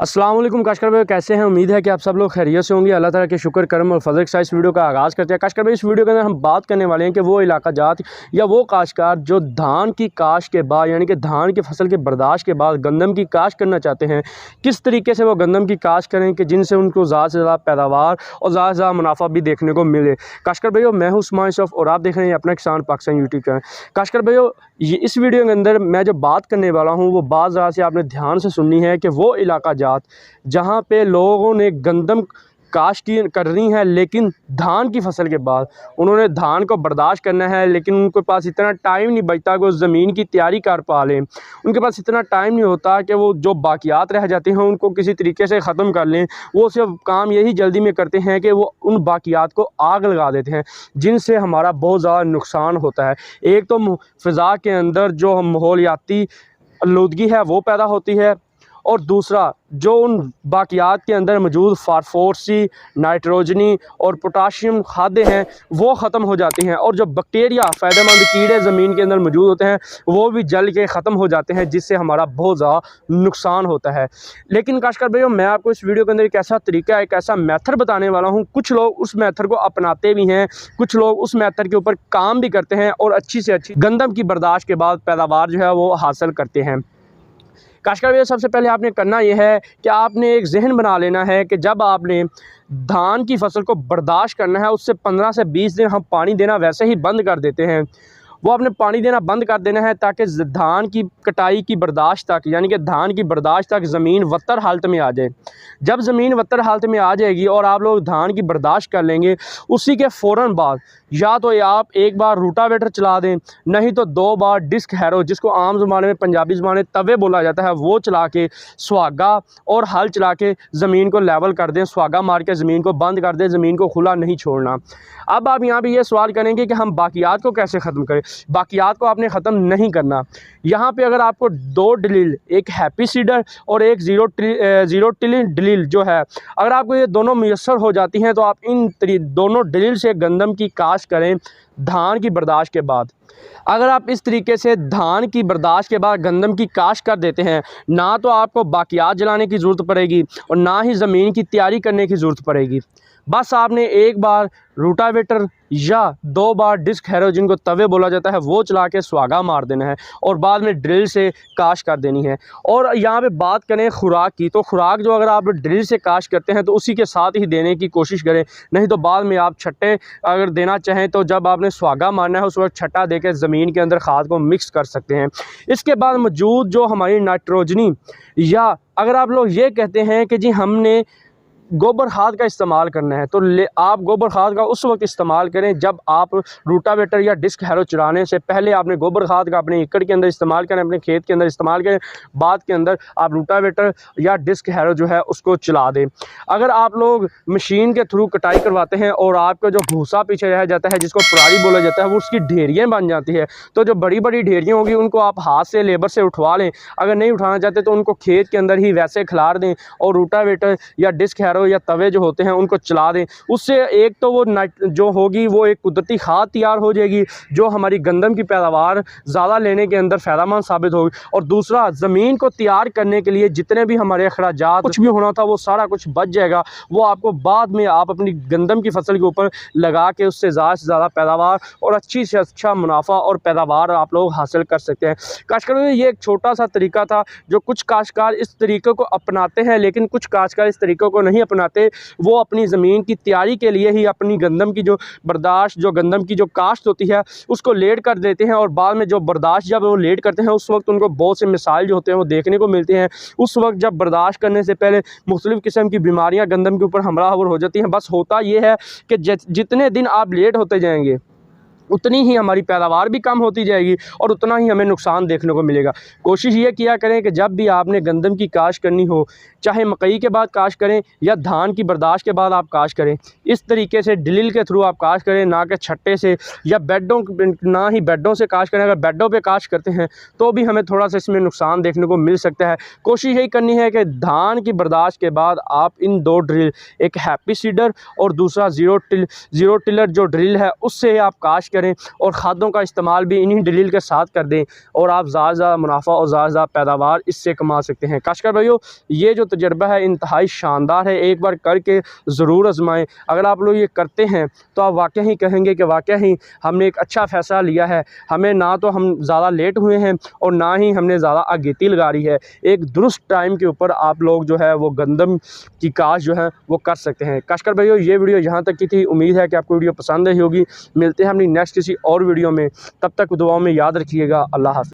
अस्सलाम वालेकुम काशकर भाई, कैसे हैं? उम्मीद है कि आप सब लोग खैरियत से होंगे। अल्लाह ताला के शुक्र करम और फजल के साथ इस वीडियो का आगाज़ करते हैं। काशकर भाई, इस वीडियो के अंदर हम बात करने वाले हैं कि वो इलाका जात या वो काश्तकार जो धान की काश के बाद यानी कि धान की फसल के बर्दाश्त के बाद गंदम की काश करना चाहते हैं, किस तरीके से वो गंदम की काश करें कि जिनसे उनको ज़्यादा से ज़्यादा पैदावार और ज़्यादा से ज़्यादा मुनाफा भी देखने को मिले। काशकर भाई, मैं हूँ उस्मान यूसुफ और आप देख रहे हैं अपना किसान पाकिस्तान यूट्यूब चैनल। काशकर भाई, ये इस वीडियो के अंदर मैं जो बात करने वाला हूँ वो बात ज़रा से आपने ध्यान से सुननी है कि वो इलाका जात जहाँ पे लोगों ने गंदम काश की करनी है, लेकिन धान की फसल के बाद उन्होंने धान को बर्दाश्त करना है, लेकिन उनके पास इतना टाइम नहीं बचता कि वो ज़मीन की तैयारी कर पा लें। उनके पास इतना टाइम नहीं होता कि वो जो बाकियात रह जाते हैं उनको किसी तरीके से ख़त्म कर लें। वो सिर्फ काम यही जल्दी में करते हैं कि वो उन बाकियात को आग लगा देते हैं, जिनसे हमारा बहुत ज़्यादा नुकसान होता है। एक तो फ़िज़ा के अंदर जो माहौलियाती आलूदगी है वो पैदा होती है, और दूसरा जो उन बाकियात के अंदर मौजूद फास्फोरसी, नाइट्रोजनी और पोटाशियम खादें हैं वो ख़त्म हो जाती हैं, और जो बैक्टीरिया फ़ायदेमंद कीड़े ज़मीन के अंदर मौजूद होते हैं वो भी जल के ख़त्म हो जाते हैं, जिससे हमारा बहुत ज़्यादा नुकसान होता है। लेकिन काशकर भाइयों, मैं आपको इस वीडियो के अंदर एक ऐसा तरीका, एक ऐसा मेथड बताने वाला हूँ। कुछ लोग उस मेथड को अपनाते भी हैं, कुछ लोग उस मेथड के ऊपर काम भी करते हैं और अच्छी से अच्छी गंदम की बर्दाश्त के बाद पैदावार जो है वो हासिल करते हैं। काशकर भाई, सबसे पहले आपने करना यह है कि आपने एक जहन बना लेना है कि जब आपने धान की फसल को बर्दाश्त करना है, उससे 15 से 20 दिन हम पानी देना वैसे ही बंद कर देते हैं। वो आपने पानी देना बंद कर देना है ताकि धान की कटाई की बर्दाश्त तक यानी कि धान की बर्दाश्त तक ज़मीन वत्तर हालत में आ जाए। जब ज़मीन वत्तर हालत में आ जाएगी और आप लोग धान की बर्दाश्त कर लेंगे, उसी के फ़ौरन बाद या तो आप एक बार रूटावेटर चला दें, नहीं तो 2 बार डिस्क हैरो, जिसको आम ज़माने में पंजाबी ज़बान में तवे बोला जाता है, वो चला के सुहागा और हल चला के ज़मीन को लेवल कर दें। सुहागा मार के ज़मीन को बंद कर दें, ज़मीन को खुला नहीं छोड़ना। अब आप यहाँ पे ये सवाल करेंगे कि हम बाकियात को कैसे ख़त्म करें। बाकियात को आपने ख़त्म नहीं करना। यहाँ पे अगर आपको 2 दलील, एक हैप्पी सीडर और एक ज़ीरो टिल दलील जो है, अगर आपको ये दोनों मुयस्सर हो जाती हैं तो आप इन दोनों दलील से गंदम की काश करें धान की बर्दाश्त के बाद। अगर आप इस तरीके से धान की बर्दाश्त के बाद गंदम की काश कर देते हैं, ना तो आपको बाकियात जलाने की ज़रूरत पड़ेगी और ना ही ज़मीन की तैयारी करने की ज़रूरत पड़ेगी। बस आपने एक बार रूटावेटर या 2 बार डिस्क हैरो, जिनको तवे बोला जाता है, वो चला के सुहागा मार देना है और बाद में ड्रिल से काश कर देनी है। और यहाँ पे बात करें खुराक की, तो खुराक जो अगर आप ड्रिल से काश करते हैं तो उसी के साथ ही देने की कोशिश करें, नहीं तो बाद में आप छट्टे अगर देना चाहें तो जब आपने सुहागा मारना है उस वक्त छट्टा देकर ज़मीन के अंदर खाद को मिक्स कर सकते हैं। इसके बाद मौजूद जो हमारी नाइट्रोजनी, या अगर आप लोग ये कहते हैं कि जी हमने गोबर खाद का इस्तेमाल करना है, तो आप गोबर खाद का उस वक्त इस्तेमाल करें जब आप रूटावेटर या डिस्क हैरो चलाने से पहले आपने गोबर खाद का अपने एकड़ के अंदर इस्तेमाल करें, अपने खेत के अंदर इस्तेमाल करें। बाद के अंदर आप रूटावेटर या डिस्क हैरो जो है उसको चला दें। अगर आप लोग मशीन के थ्रू कटाई करवाते हैं और आपका जो भूसा पीछे रह जाता है, जिसको पराली बोला जाता है, वो उसकी ढेरियाँ बन जाती है, तो जो बड़ी बड़ी ढेरियाँ होगी उनको आप हाथ से लेबर से उठवा लें। अगर नहीं उठाना चाहते तो उनको खेत के अंदर ही वैसे खिलार दें और रूटावेटर या डिस्क हैरो या तवे जो होते हैं उनको चला दें। उससे एक तो वो जो होगी वो एक कुदरती खाद तैयार हो जाएगी जो हमारी गंदम की पैदावार ज़्यादा लेने के अंदर फ़ायदेमंद साबित होगी, और दूसरा ज़मीन को तैयार करने के लिए जितने भी हमारे अखराजात कुछ भी होना था वो सारा कुछ बच जाएगा। वो आपको बाद में आप अपनी गंदम की फसल के ऊपर लगा के उससे ज़्यादा से ज़्यादा पैदावार और अच्छी से अच्छा मुनाफा और पैदावार आप लोग हासिल कर सकते हैं। काश्तकार में ये एक छोटा सा तरीका था जो कुछ काश्तकार इस तरीके को अपनाते हैं, लेकिन कुछ काश्तकार इस तरीके को नहीं अपनाते। वो अपनी ज़मीन की तैयारी के लिए ही अपनी गंदम की जो बर्दाश्त, जो गंदम की जो काश्त होती है उसको लेट कर देते हैं, और बाद में जो बर्दाश्त जब वो लेट करते हैं उस वक्त उनको बहुत से मिसाइल जो होते हैं वो देखने को मिलते हैं। उस वक्त जब बर्दाश्त करने से पहले मुख्तलिफ़ किस्म की बीमारियाँ गंदम के ऊपर हमलावर हो जाती हैं। बस होता ये है कि जितने दिन आप लेट होते जाएंगे उतनी ही हमारी पैदावार भी कम होती जाएगी और उतना ही हमें नुकसान देखने को मिलेगा। कोशिश ये किया करें कि जब भी आपने गंदम की काश करनी हो, चाहे मकई के बाद काश करें या धान की बर्दाश्त के बाद आप काश करें, इस तरीके से ड्रिल के थ्रू आप काश करें, ना कि छट्टे से या ना ही बेडों से काश करें। अगर बेडों पे काश करते हैं तो भी हमें थोड़ा सा इसमें नुकसान देखने को मिल सकता है। कोशिश यही करनी है कि धान की बर्दाश्त के बाद आप इन 2 ड्रिल, एक हैप्पी सीडर और दूसरा ज़ीरो टिलर जो ड्रिल है, उससे आप काश करें। करें और खादों का इस्तेमाल भी इन्हीं दलील के साथ कर दें और आप ज़्यादा से ज़्यादा मुनाफा और ज़्यादा से ज़्यादा पैदावार इससे कमा सकते हैं। काश्तकार भाइयों, ये जो तजर्बा है इंतहाई शानदार है, एक बार करके ज़रूर आजमाएं। अगर आप लोग ये करते हैं तो आप वाकई ही कहेंगे कि वाकई ही हमने एक अच्छा फ़ैसला लिया है, हमें ना तो हम ज़्यादा लेट हुए हैं और ना ही हमने ज़्यादा अगेती लगा रही है। एक दुरुस्त टाइम के ऊपर आप लोग जो है वो गंदम की काश जो है वो कर सकते हैं। काश्तकार भाइयों, ये वीडियो यहाँ तक की थी। उम्मीद है कि आपको वीडियो पसंद आई होगी। मिलते हैं अपनी नेक्स्ट किसी और वीडियो में, तब तक दुआओं में याद रखिएगा। अल्लाह हाफ़िज़।